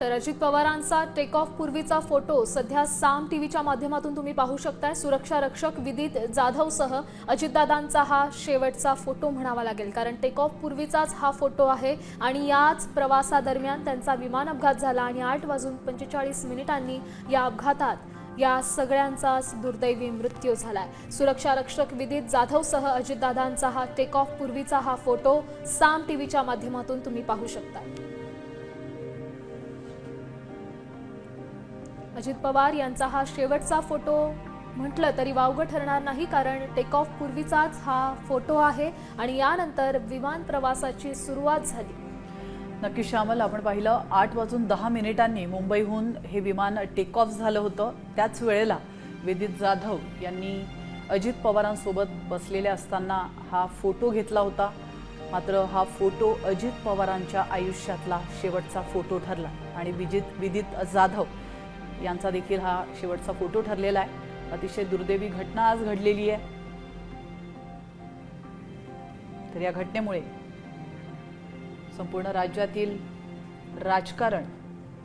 तर अजित पवारांचा take off पूर्वीचा फोटो सध्या साम टीव्हीच्या माध्यमातून तुम्ही पाहू शकताय। सुरक्षा रक्षक विदित जाधवसह अजितदादांचा हा शेवटचा फोटो म्हणावा लागेल, कारण टेक ऑफ पूर्वीचाच हा फोटो आहे आणि याच प्रवासादरम्यान त्यांचा विमान अपघात झाला आणि 8:45 या अपघातात या सगळ्यांचा दुर्दैवी मृत्यू झालाय। सुरक्षा रक्षक विदित जाधवसह अजितदादांचा हा टेक ऑफ पूर्वीचा हा फोटो साम टीव्हीच्या माध्यमातून तुम्ही पाहू शकता। अजित पवार यांचा हा शेवटचा फोटो म्हटलं तरी वावगं ठरणार नाही, कारण टेक ऑफ पूर्वीचाच हा फोटो आहे आणि यानंतर विमान प्रवासाची सुरुवात झाली। नक्की श्यामल, आपण पाहिलं 8:10 मुंबईहून हे विमान टेक ऑफ झालं होतं। त्याच वेळेला विदित जाधव यांनी अजित पवारांसोबत बसलेले असताना हा फोटो घेतला होता। मात्र हा फोटो अजित पवारांच्या आयुष्यातला शेवटचा फोटो ठरला आणि विदित जाधव यांचा देखील हा शेवटचा फोटो ठरलेला आहे। अतिशय दुर्दैवी घटना आज घडलेली आहे। तर या घटनेमुळे संपूर्ण राज्यातील राजकारण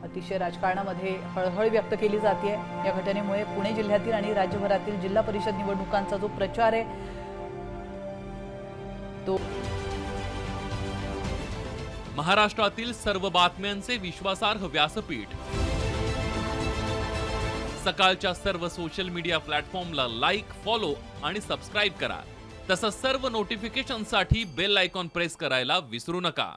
अतिशय राजकारणामध्ये हळहळ व्यक्त केली जाते। या घटनेमुळे पुणे जिल्ह्यातील आणि राज्यभरातील जिल्हा परिषद निवडणुकांचा जो प्रचार आहे तो महाराष्ट्रातील सर्व बातम्यांचे विश्वासार्ह व्यासपीठ सकाळच्या सर्व सोशल मीडिया प्लॅटफॉर्मला लाईक, फॉलो आणि सबस्क्राईब करा। तसंच सर्व नोटिफिकेशनसाठी बेल आयकॉन प्रेस करायला विसरू नका।